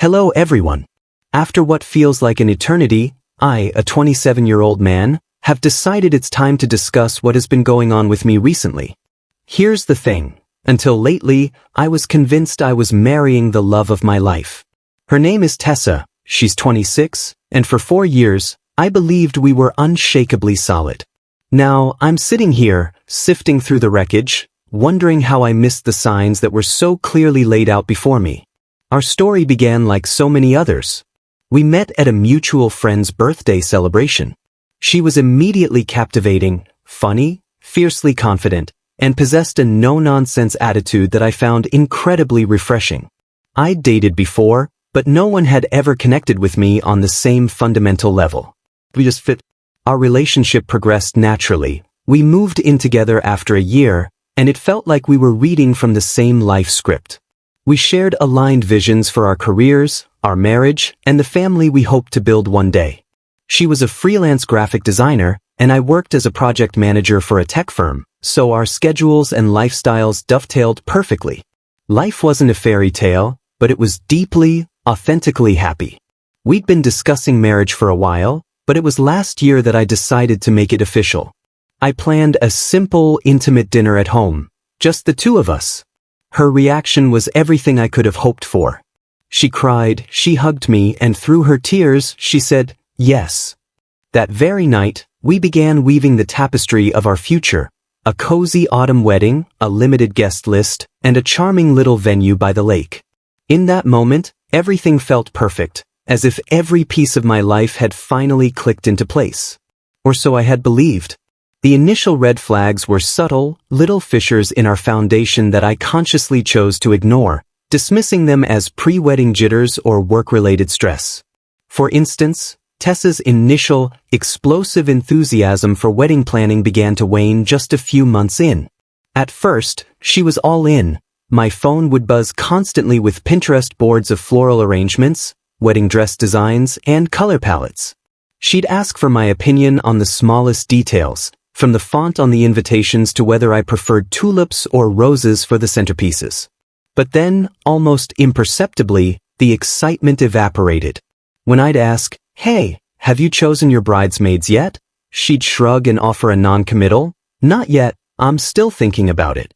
Hello everyone. After what feels like an eternity, I, a 27-year-old man, have decided it's time to discuss what has been going on with me recently. Here's the thing. Until lately, I was convinced I was marrying the love of my life. Her name is Tessa, she's 26, and for 4 years, I believed we were unshakably solid. Now, I'm sitting here, sifting through the wreckage, wondering how I missed the signs that were so clearly laid out before me. Our story began like so many others. We met at a mutual friend's birthday celebration. She was immediately captivating, funny, fiercely confident, and possessed a no-nonsense attitude that I found incredibly refreshing. I'd dated before, but no one had ever connected with me on the same fundamental level. We just fit. Our relationship progressed naturally. We moved in together after a year, and it felt like we were reading from the same life script. We shared aligned visions for our careers, our marriage, and the family we hoped to build one day. She was a freelance graphic designer, and I worked as a project manager for a tech firm, so our schedules and lifestyles dovetailed perfectly. Life wasn't a fairy tale, but it was deeply, authentically happy. We'd been discussing marriage for a while, but it was last year that I decided to make it official. I planned a simple, intimate dinner at home, just the two of us. Her reaction was everything I could have hoped for. She cried, she hugged me, and through her tears, she said, yes. That very night, we began weaving the tapestry of our future, a cozy autumn wedding, a limited guest list, and a charming little venue by the lake. In that moment, everything felt perfect, as if every piece of my life had finally clicked into place. Or so I had believed. The initial red flags were subtle, little fissures in our foundation that I consciously chose to ignore, dismissing them as pre-wedding jitters or work-related stress. For instance, Tessa's initial, explosive enthusiasm for wedding planning began to wane just a few months in. At first, she was all in. My phone would buzz constantly with Pinterest boards of floral arrangements, wedding dress designs, and color palettes. She'd ask for my opinion on the smallest details, from the font on the invitations to whether I preferred tulips or roses for the centerpieces. But then, almost imperceptibly, the excitement evaporated. When I'd ask, "Hey, have you chosen your bridesmaids yet?" she'd shrug and offer a non-committal, "Not yet, I'm still thinking about it."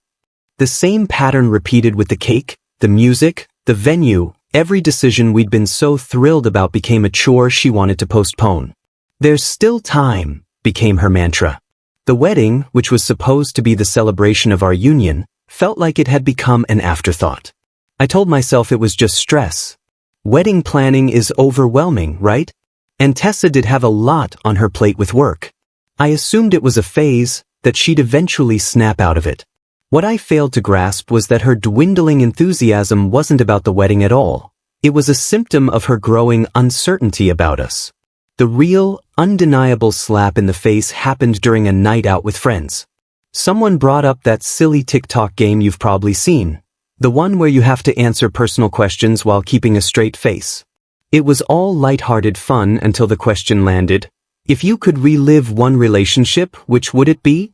The same pattern repeated with the cake, the music, the venue. Every decision we'd been so thrilled about became a chore she wanted to postpone. "There's still time," became her mantra. The wedding, which was supposed to be the celebration of our union, felt like it had become an afterthought. I told myself it was just stress. Wedding planning is overwhelming, right? And Tessa did have a lot on her plate with work. I assumed it was a phase, that she'd eventually snap out of it. What I failed to grasp was that her dwindling enthusiasm wasn't about the wedding at all. It was a symptom of her growing uncertainty about us. The real, undeniable slap in the face happened during a night out with friends. Someone brought up that silly TikTok game you've probably seen. The one where you have to answer personal questions while keeping a straight face. It was all lighthearted fun until the question landed, if you could relive one relationship, which would it be?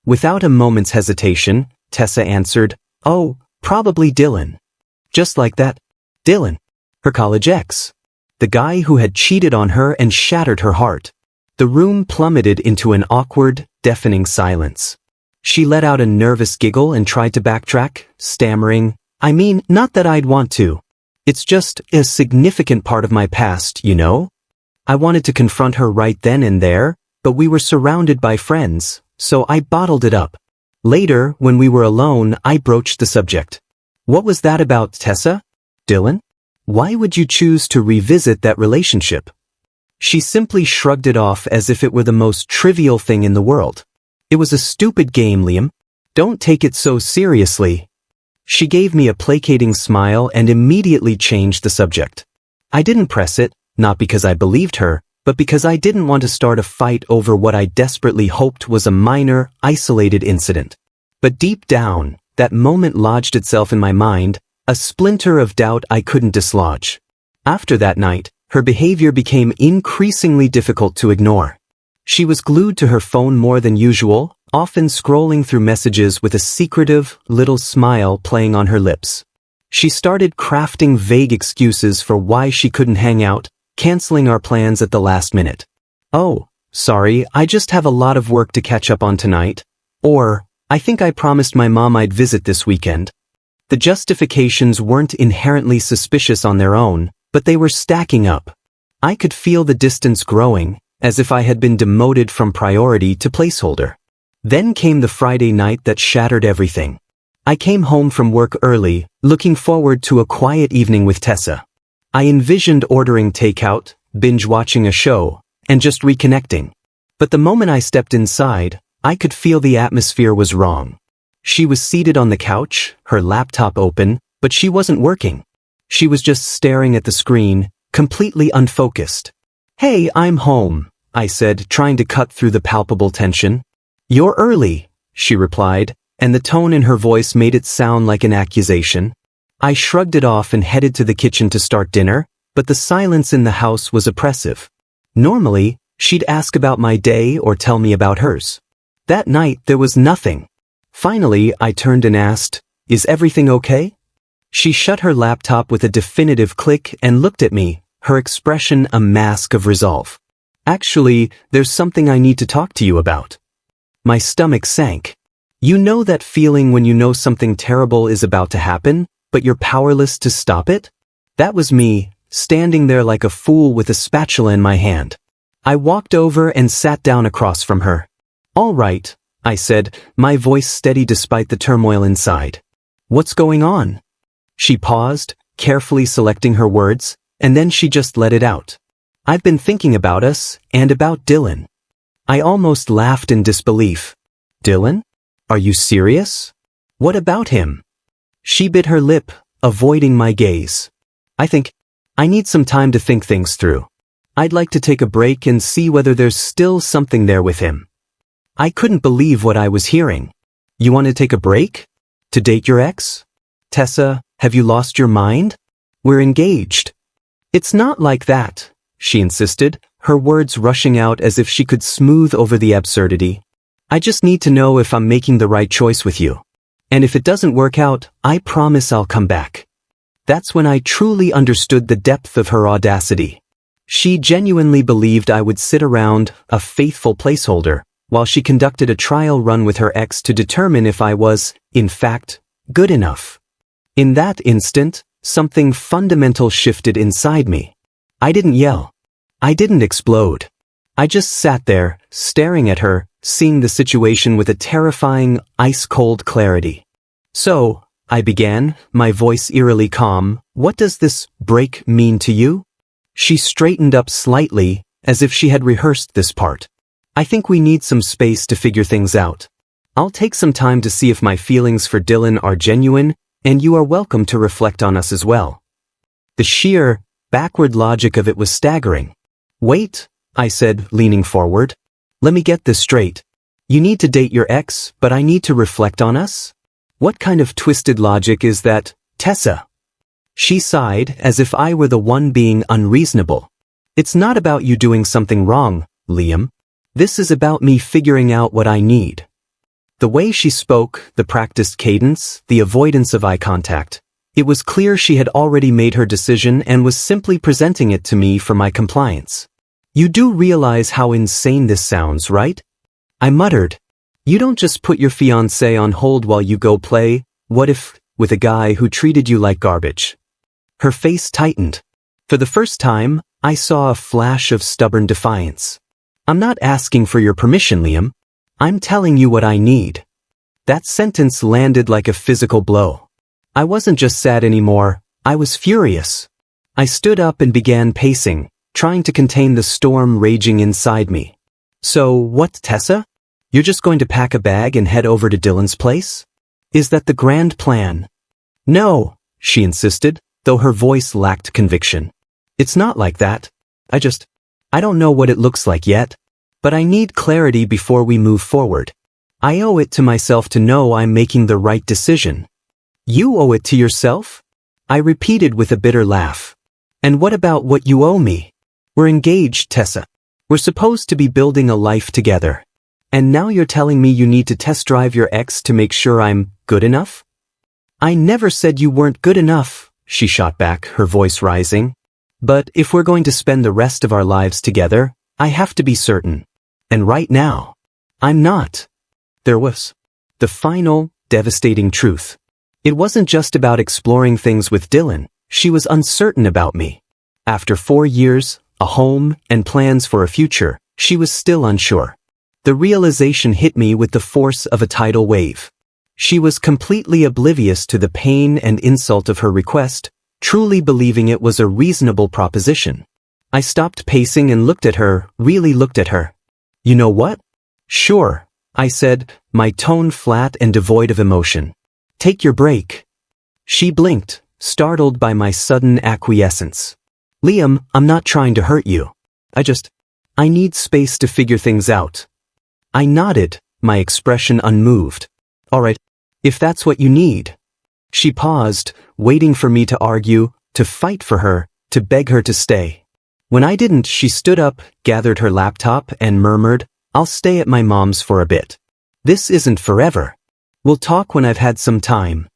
Without a moment's hesitation, Tessa answered, "Oh, probably Dylan." Just like that. Dylan. Her college ex. The guy who had cheated on her and shattered her heart. The room plummeted into an awkward, deafening silence. She let out a nervous giggle and tried to backtrack, stammering, "I mean, not that I'd want to. It's just a significant part of my past, you know?" I wanted to confront her right then and there, but we were surrounded by friends, so I bottled it up. Later, when we were alone, I broached the subject. "What was that about, Tessa? Dylan? Why would you choose to revisit that relationship?" She simply shrugged it off as if it were the most trivial thing in the world. "It was a stupid game, Liam. Don't take it so seriously." She gave me a placating smile and immediately changed the subject. I didn't press it, not because I believed her, but because I didn't want to start a fight over what I desperately hoped was a minor, isolated incident. But deep down, that moment lodged itself in my mind, a splinter of doubt I couldn't dislodge. After that night, her behavior became increasingly difficult to ignore. She was glued to her phone more than usual, often scrolling through messages with a secretive, little smile playing on her lips. She started crafting vague excuses for why she couldn't hang out, canceling our plans at the last minute. "Oh, sorry, I just have a lot of work to catch up on tonight." Or, "I think I promised my mom I'd visit this weekend." The justifications weren't inherently suspicious on their own, but they were stacking up. I could feel the distance growing, as if I had been demoted from priority to placeholder. Then came the Friday night that shattered everything. I came home from work early, looking forward to a quiet evening with Tessa. I envisioned ordering takeout, binge-watching a show, and just reconnecting. But the moment I stepped inside, I could feel the atmosphere was wrong. She was seated on the couch, her laptop open, but she wasn't working. She was just staring at the screen, completely unfocused. "Hey, I'm home," I said, trying to cut through the palpable tension. "You're early," she replied, and the tone in her voice made it sound like an accusation. I shrugged it off and headed to the kitchen to start dinner, but the silence in the house was oppressive. Normally, she'd ask about my day or tell me about hers. That night, there was nothing. Finally, I turned and asked, "Is everything okay?" She shut her laptop with a definitive click and looked at me, her expression a mask of resolve. "Actually, there's something I need to talk to you about." My stomach sank. You know that feeling when you know something terrible is about to happen, but you're powerless to stop it? That was me, standing there like a fool with a spatula in my hand. I walked over and sat down across from her. "All right," I said, my voice steady despite the turmoil inside. "What's going on?" She paused, carefully selecting her words, and then she just let it out. "I've been thinking about us, and about Dylan." I almost laughed in disbelief. "Dylan? Are you serious? What about him?" She bit her lip, avoiding my gaze. I need some time to think things through. I'd like to take a break and see whether there's still something there with him." I couldn't believe what I was hearing. "You want to take a break? To date your ex? Tessa, have you lost your mind? We're engaged." "It's not like that," she insisted, her words rushing out as if she could smooth over the absurdity. "I just need to know if I'm making the right choice with you. And if it doesn't work out, I promise I'll come back." That's when I truly understood the depth of her audacity. She genuinely believed I would sit around, a faithful placeholder, while she conducted a trial run with her ex to determine if I was, in fact, good enough. In that instant, something fundamental shifted inside me. I didn't yell. I didn't explode. I just sat there, staring at her, seeing the situation with a terrifying, ice-cold clarity. "So," I began, my voice eerily calm, "what does this break mean to you?" She straightened up slightly, as if she had rehearsed this part. "I think we need some space to figure things out. I'll take some time to see if my feelings for Dylan are genuine, and you are welcome to reflect on us as well." The sheer, backward logic of it was staggering. "Wait," I said, leaning forward. "Let me get this straight. You need to date your ex, but I need to reflect on us? What kind of twisted logic is that, Tessa?" She sighed, as if I were the one being unreasonable. "It's not about you doing something wrong, Liam. This is about me figuring out what I need." The way she spoke, the practiced cadence, the avoidance of eye contact, it was clear she had already made her decision and was simply presenting it to me for my compliance. "You do realize how insane this sounds, right?" I muttered. "You don't just put your fiancé on hold while you go play, what if, with a guy who treated you like garbage?" Her face tightened. For the first time, I saw a flash of stubborn defiance. "I'm not asking for your permission, Liam. I'm telling you what I need." That sentence landed like a physical blow. I wasn't just sad anymore, I was furious. I stood up and began pacing, trying to contain the storm raging inside me. "So what, Tessa? You're just going to pack a bag and head over to Dylan's place? Is that the grand plan?" "No," she insisted, though her voice lacked conviction. "It's not like that. I don't know what it looks like yet. But I need clarity before we move forward. I owe it to myself to know I'm making the right decision." "You owe it to yourself?" I repeated with a bitter laugh. "And what about what you owe me? We're engaged, Tessa. We're supposed to be building a life together. And now you're telling me you need to test drive your ex to make sure I'm good enough?" I never said you weren't good enough, she shot back, her voice rising. But if we're going to spend the rest of our lives together, I have to be certain. And right now, I'm not. There was the final, devastating truth. It wasn't just about exploring things with Dylan, she was uncertain about me. After 4 years, a home, and plans for a future, she was still unsure. The realization hit me with the force of a tidal wave. She was completely oblivious to the pain and insult of her request, truly believing it was a reasonable proposition. I stopped pacing and looked at her, really looked at her. You know what? Sure, I said, my tone flat and devoid of emotion. Take your break. She blinked, startled by my sudden acquiescence. Liam, I'm not trying to hurt you. I need space to figure things out. I nodded, my expression unmoved. All right, if that's what you need. She paused, waiting for me to argue, to fight for her, to beg her to stay. When I didn't, she stood up, gathered her laptop, and murmured, I'll stay at my mom's for a bit. This isn't forever. We'll talk when I've had some time.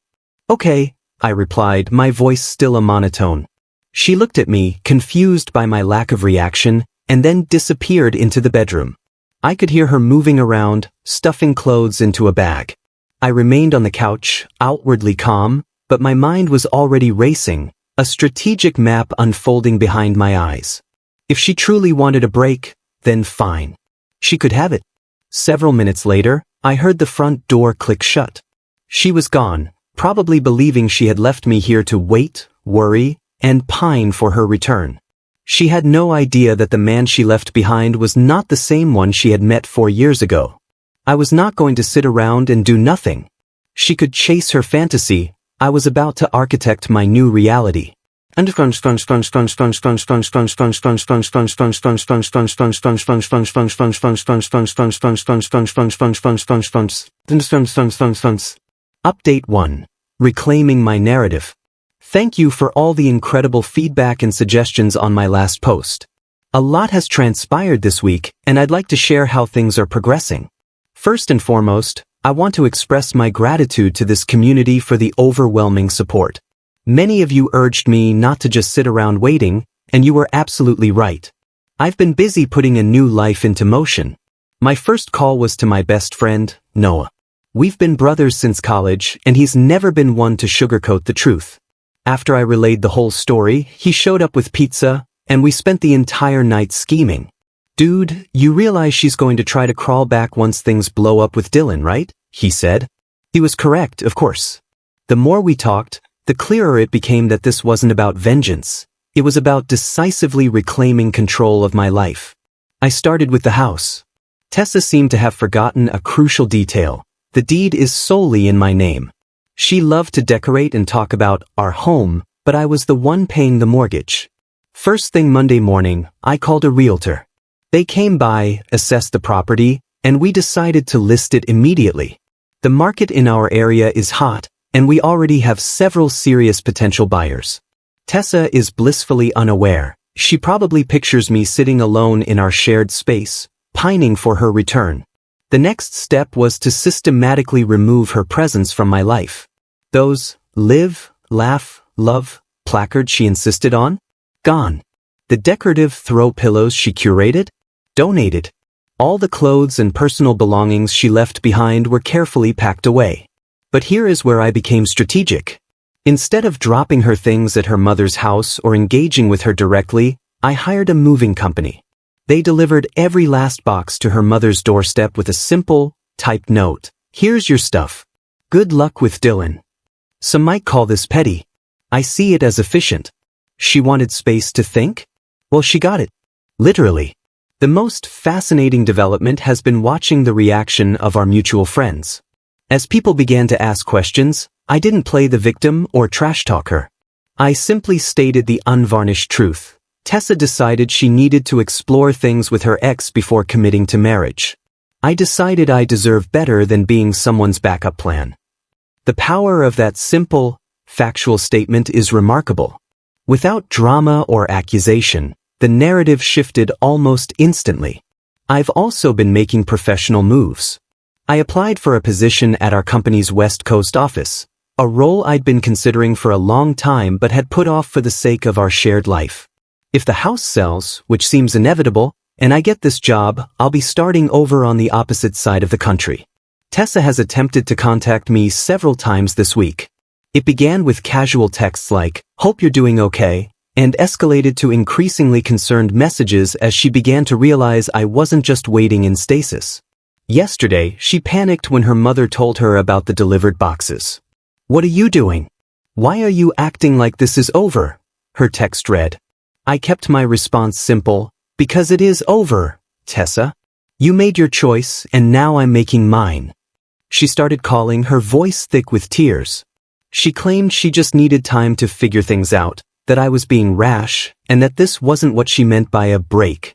Okay, I replied, my voice still a monotone. She looked at me, confused by my lack of reaction, and then disappeared into the bedroom. I could hear her moving around, stuffing clothes into a bag. I remained on the couch, outwardly calm, but my mind was already racing, a strategic map unfolding behind my eyes. If she truly wanted a break, then fine. She could have it. Several minutes later, I heard the front door click shut. She was gone, probably believing she had left me here to wait, worry, and pine for her return. She had no idea that the man she left behind was not the same one she had met 4 years ago. I was not going to sit around and do nothing. She could chase her fantasy. I was about to architect my new reality. Update 1. Reclaiming my narrative. Thank you for all the incredible feedback and suggestions on my last post. A lot has transpired this week, and I'd like to share how things are progressing. First and foremost, I want to express my gratitude to this community for the overwhelming support. Many of you urged me not to just sit around waiting, and you were absolutely right. I've been busy putting a new life into motion. My first call was to my best friend, Noah. We've been brothers since college, and he's never been one to sugarcoat the truth. After I relayed the whole story, he showed up with pizza, and we spent the entire night scheming. Dude, you realize she's going to try to crawl back once things blow up with Dylan, right? He said. He was correct, of course. The more we talked, the clearer it became that this wasn't about vengeance. It was about decisively reclaiming control of my life. I started with the house. Tessa seemed to have forgotten a crucial detail. The deed is solely in my name. She loved to decorate and talk about our home, but I was the one paying the mortgage. First thing Monday morning, I called a realtor. They came by, assessed the property, and we decided to list it immediately. The market in our area is hot, and we already have several serious potential buyers. Tessa is blissfully unaware. She probably pictures me sitting alone in our shared space, pining for her return. The next step was to systematically remove her presence from my life. Those live, laugh, love placards she insisted on? Gone. The decorative throw pillows she curated? Donated. All the clothes and personal belongings she left behind were carefully packed away. But here is where I became strategic. Instead of dropping her things at her mother's house or engaging with her directly, I hired a moving company. They delivered every last box to her mother's doorstep with a simple, typed note. Here's your stuff. Good luck with Dylan. Some might call this petty. I see it as efficient. She wanted space to think? Well, she got it. Literally. The most fascinating development has been watching the reaction of our mutual friends. As people began to ask questions, I didn't play the victim or trash talk her. I simply stated the unvarnished truth. Tessa decided she needed to explore things with her ex before committing to marriage. I decided I deserve better than being someone's backup plan. The power of that simple, factual statement is remarkable. Without drama or accusation, the narrative shifted almost instantly. I've also been making professional moves. I applied for a position at our company's West Coast office. A role I'd been considering for a long time but had put off for the sake of our shared life. If the house sells, which seems inevitable, and I get this job, I'll be starting over on the opposite side of the country. Tessa has attempted to contact me several times this week. It began with casual texts like, "Hope you're doing okay," and escalated to increasingly concerned messages as she began to realize I wasn't just waiting in stasis. Yesterday, she panicked when her mother told her about the delivered boxes. "What are you doing? Why are you acting like this is over?" her text read. I kept my response simple, "Because it is over, Tessa. You made your choice and now I'm making mine." She started calling, her voice thick with tears. She claimed she just needed time to figure things out, that I was being rash, and that this wasn't what she meant by a break.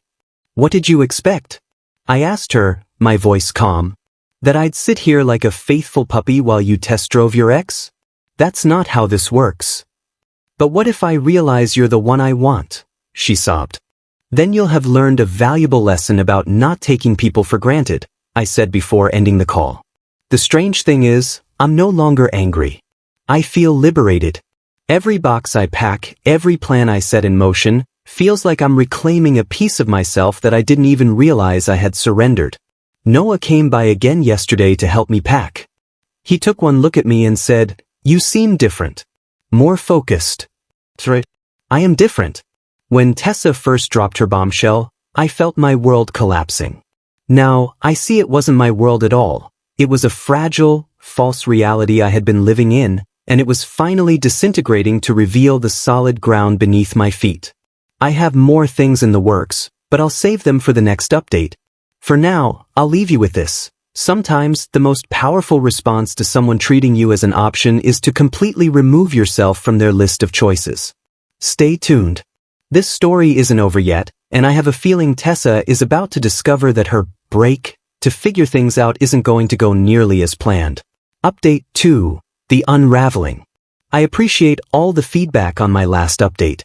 "What did you expect?" I asked her, my voice calm. "That I'd sit here like a faithful puppy while you test drove your ex? That's not how this works." "But what if I realize you're the one I want?" she sobbed. "Then you'll have learned a valuable lesson about not taking people for granted," I said before ending the call. The strange thing is, I'm no longer angry. I feel liberated. Every box I pack, every plan I set in motion, feels like I'm reclaiming a piece of myself that I didn't even realize I had surrendered. Noah came by again yesterday to help me pack. He took one look at me and said, "You seem different. More focused." I am different. When Tessa first dropped her bombshell, I felt my world collapsing. Now, I see it wasn't my world at all. It was a fragile, false reality I had been living in, and it was finally disintegrating to reveal the solid ground beneath my feet. I have more things in the works, but I'll save them for the next update. For now, I'll leave you with this. Sometimes, the most powerful response to someone treating you as an option is to completely remove yourself from their list of choices. Stay tuned. This story isn't over yet, and I have a feeling Tessa is about to discover that her break to figure things out isn't going to go nearly as planned. Update 2. The Unraveling. I appreciate all the feedback on my last update.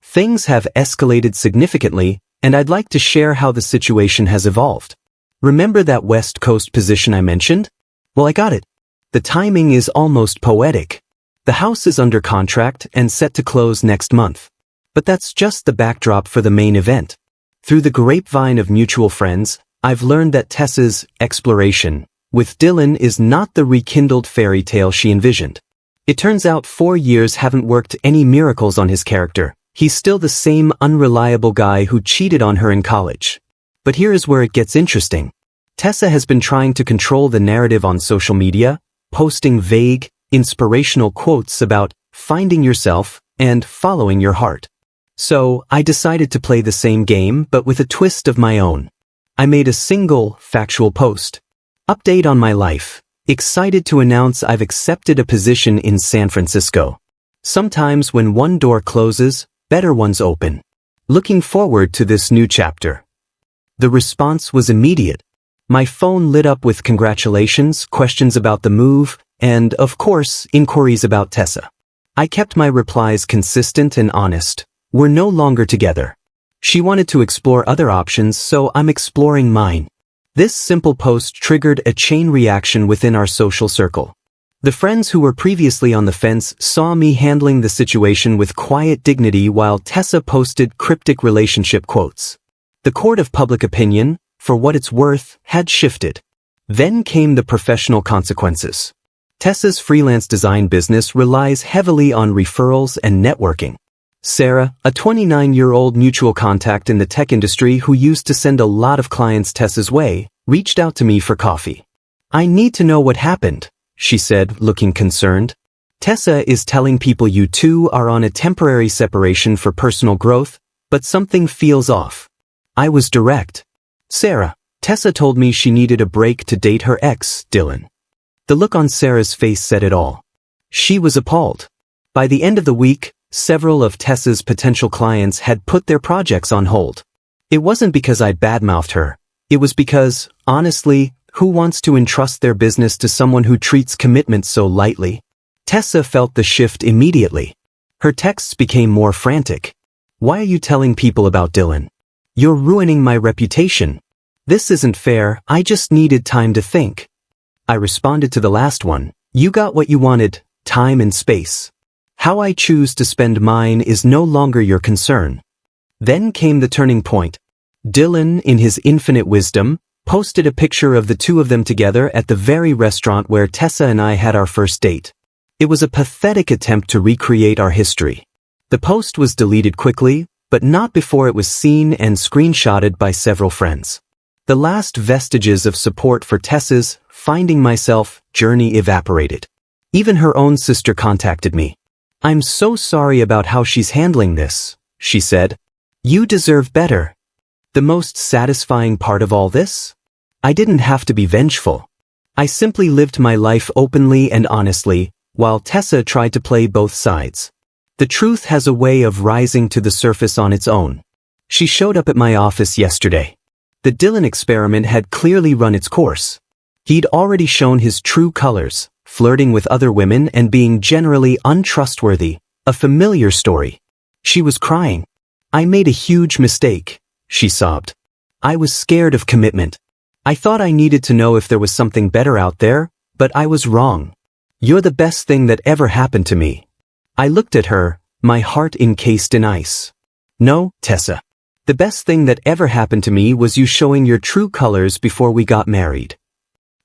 Things have escalated significantly, and I'd like to share how the situation has evolved. Remember that West Coast position I mentioned? Well, I got it. The timing is almost poetic. The house is under contract and set to close next month. But that's just the backdrop for the main event. Through the grapevine of mutual friends, I've learned that Tessa's exploration with Dylan is not the rekindled fairy tale she envisioned. It turns out 4 years haven't worked any miracles on his character. He's still the same unreliable guy who cheated on her in college. But here is where it gets interesting. Tessa has been trying to control the narrative on social media, posting vague, inspirational quotes about finding yourself and following your heart. So, I decided to play the same game but with a twist of my own. I made a single, factual post. Update on my life. Excited to announce I've accepted a position in San Francisco. Sometimes when one door closes, better ones open. Looking forward to this new chapter. The response was immediate. My phone lit up with congratulations, questions about the move, and, of course, inquiries about Tessa. I kept my replies consistent and honest. We're no longer together. She wanted to explore other options, so I'm exploring mine. This simple post triggered a chain reaction within our social circle. The friends who were previously on the fence saw me handling the situation with quiet dignity while Tessa posted cryptic relationship quotes. The court of public opinion, for what it's worth, had shifted. Then came the professional consequences. Tessa's freelance design business relies heavily on referrals and networking. Sarah, a 29-year-old mutual contact in the tech industry who used to send a lot of clients Tessa's way, reached out to me for coffee. "I need to know what happened," she said, looking concerned. "Tessa is telling people you two are on a temporary separation for personal growth, but something feels off." I was direct. "Sarah, Tessa told me she needed a break to date her ex, Dylan." The look on Sarah's face said it all. She was appalled. By the end of the week, several of Tessa's potential clients had put their projects on hold. It wasn't because I badmouthed her. It was because, honestly, who wants to entrust their business to someone who treats commitment so lightly? Tessa felt the shift immediately. Her texts became more frantic. "Why are you telling people about Dylan? You're ruining my reputation. This isn't fair, I just needed time to think." I responded to the last one. "You got what you wanted, time and space. How I choose to spend mine is no longer your concern. Then came the turning point. Dylan, in his infinite wisdom, posted a picture of the two of them together at the very restaurant where Tessa and I had our first date. It was a pathetic attempt to recreate our history. The post was deleted quickly, but not before it was seen and screenshotted by several friends. The last vestiges of support for Tessa's finding myself journey evaporated. Even her own sister contacted me. "I'm so sorry about how she's handling this," she said. "You deserve better." The most satisfying part of all this? I didn't have to be vengeful. I simply lived my life openly and honestly, while Tessa tried to play both sides. The truth has a way of rising to the surface on its own. She showed up at my office yesterday. The Dylan experiment had clearly run its course. He'd already shown his true colors, flirting with other women and being generally untrustworthy, a familiar story. She was crying. "I made a huge mistake," she sobbed. "I was scared of commitment. I thought I needed to know if there was something better out there, but I was wrong. You're the best thing that ever happened to me." I looked at her, my heart encased in ice. "No, Tessa. The best thing that ever happened to me was you showing your true colors before we got married."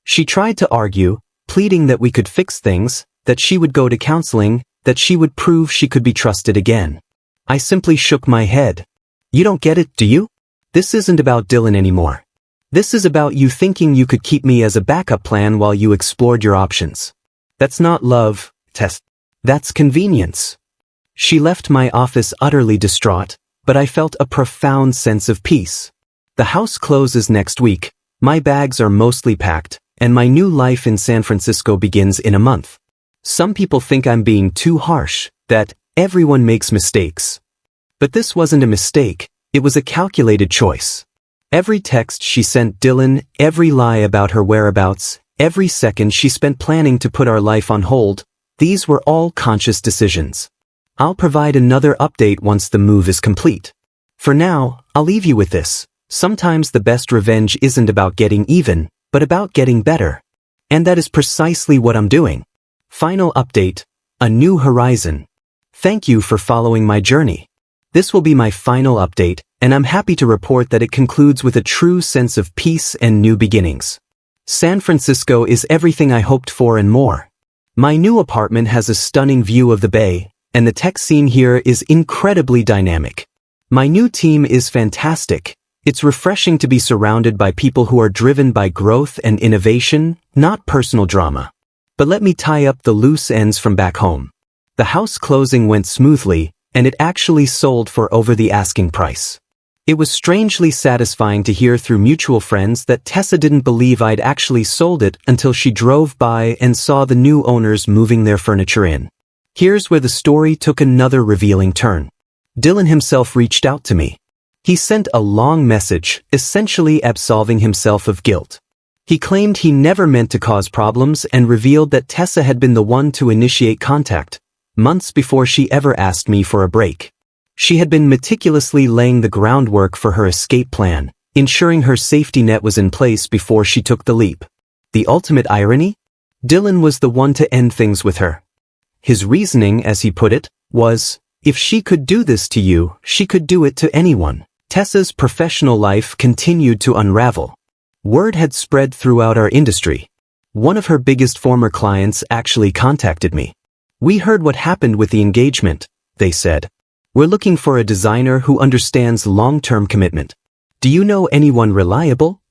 She tried to argue, pleading that we could fix things, that she would go to counseling, that she would prove she could be trusted again. I simply shook my head. "You don't get it, do you? This isn't about Dylan anymore. This is about you thinking you could keep me as a backup plan while you explored your options. That's not love, Tess. That's convenience." She left my office utterly distraught, but I felt a profound sense of peace. The house closes next week, my bags are mostly packed, and my new life in San Francisco begins in a month. Some people think I'm being too harsh, that everyone makes mistakes. But this wasn't a mistake, it was a calculated choice. Every text she sent Dylan, every lie about her whereabouts, every second she spent planning to put our life on hold, these were all conscious decisions. I'll provide another update once the move is complete. For now, I'll leave you with this. Sometimes the best revenge isn't about getting even, but about getting better. And that is precisely what I'm doing. Final update, a new horizon. Thank you for following my journey. This will be my final update, and I'm happy to report that it concludes with a true sense of peace and new beginnings. San Francisco is everything I hoped for and more. My new apartment has a stunning view of the bay, and the tech scene here is incredibly dynamic. My new team is fantastic. It's refreshing to be surrounded by people who are driven by growth and innovation, not personal drama. But let me tie up the loose ends from back home. The house closing went smoothly, and it actually sold for over the asking price. It was strangely satisfying to hear through mutual friends that Tessa didn't believe I'd actually sold it until she drove by and saw the new owners moving their furniture in. Here's where the story took another revealing turn. Dylan himself reached out to me. He sent a long message, essentially absolving himself of guilt. He claimed he never meant to cause problems and revealed that Tessa had been the one to initiate contact, months before she ever asked me for a break. She had been meticulously laying the groundwork for her escape plan, ensuring her safety net was in place before she took the leap. The ultimate irony? Dylan was the one to end things with her. His reasoning, as he put it, was, if she could do this to you, she could do it to anyone. Tessa's professional life continued to unravel. Word had spread throughout our industry. One of her biggest former clients actually contacted me. "We heard what happened with the engagement," they said. "We're looking for a designer who understands long-term commitment. Do you know anyone reliable?"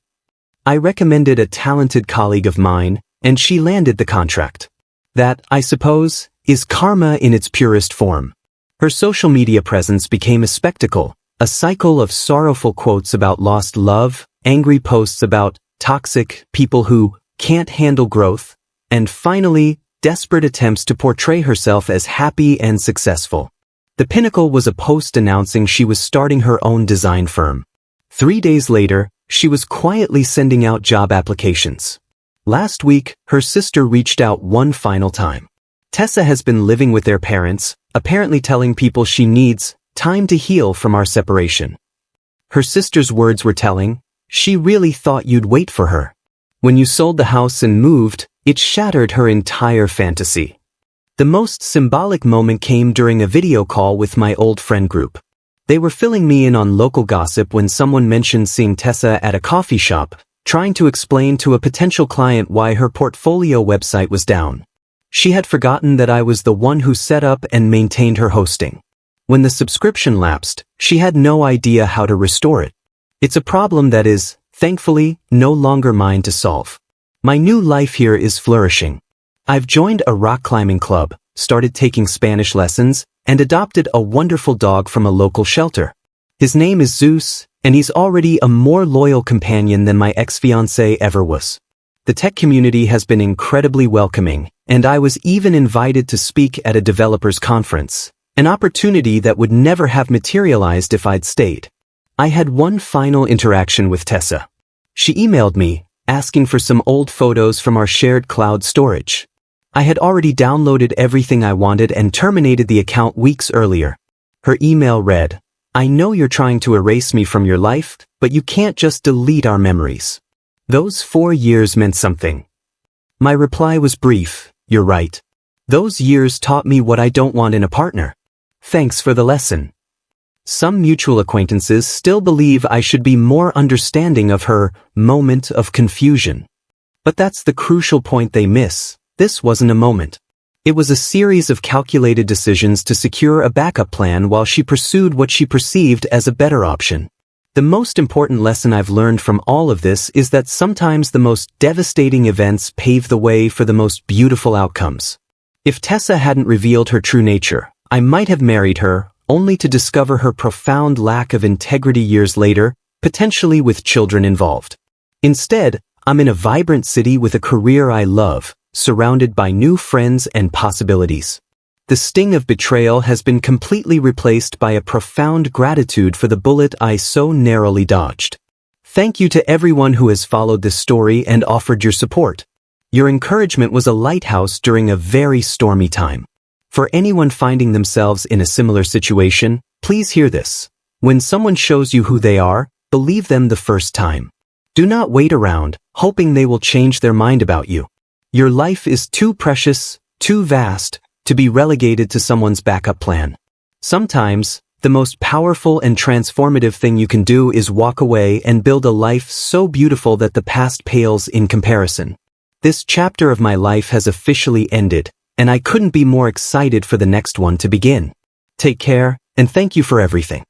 I recommended a talented colleague of mine, and she landed the contract. That, I suppose, is karma in its purest form. Her social media presence became a spectacle, a cycle of sorrowful quotes about lost love, angry posts about toxic people who can't handle growth, and finally, desperate attempts to portray herself as happy and successful. The pinnacle was a post announcing she was starting her own design firm. 3 days later, she was quietly sending out job applications. Last week, her sister reached out one final time. Tessa has been living with their parents, apparently telling people she needs time to heal from our separation. Her sister's words were telling, "She really thought you'd wait for her. When you sold the house and moved, it shattered her entire fantasy." The most symbolic moment came during a video call with my old friend group. They were filling me in on local gossip when someone mentioned seeing Tessa at a coffee shop, trying to explain to a potential client why her portfolio website was down. She had forgotten that I was the one who set up and maintained her hosting. When the subscription lapsed, she had no idea how to restore it. It's a problem that is, thankfully, no longer mine to solve. My new life here is flourishing. I've joined a rock climbing club, started taking Spanish lessons, and adopted a wonderful dog from a local shelter. His name is Zeus, and he's already a more loyal companion than my ex-fiancé ever was. The tech community has been incredibly welcoming, and I was even invited to speak at a developers conference, an opportunity that would never have materialized if I'd stayed. I had one final interaction with Tessa. She emailed me, asking for some old photos from our shared cloud storage. I had already downloaded everything I wanted and terminated the account weeks earlier. Her email read, "I know you're trying to erase me from your life, but you can't just delete our memories." Those 4 years meant something. My reply was brief, "You're right. Those years taught me what I don't want in a partner. Thanks for the lesson." Some mutual acquaintances still believe I should be more understanding of her moment of confusion. But that's the crucial point they miss. This wasn't a moment. It was a series of calculated decisions to secure a backup plan while she pursued what she perceived as a better option. The most important lesson I've learned from all of this is that sometimes the most devastating events pave the way for the most beautiful outcomes. If Tessa hadn't revealed her true nature, I might have married her, only to discover her profound lack of integrity years later, potentially with children involved. Instead, I'm in a vibrant city with a career I love, surrounded by new friends and possibilities. The sting of betrayal has been completely replaced by a profound gratitude for the bullet I so narrowly dodged. Thank you to everyone who has followed this story and offered your support. Your encouragement was a lighthouse during a very stormy time. For anyone finding themselves in a similar situation, please hear this. When someone shows you who they are, believe them the first time. Do not wait around, hoping they will change their mind about you. Your life is too precious, too vast, to be relegated to someone's backup plan. Sometimes, the most powerful and transformative thing you can do is walk away and build a life so beautiful that the past pales in comparison. This chapter of my life has officially ended, and I couldn't be more excited for the next one to begin. Take care, and thank you for everything.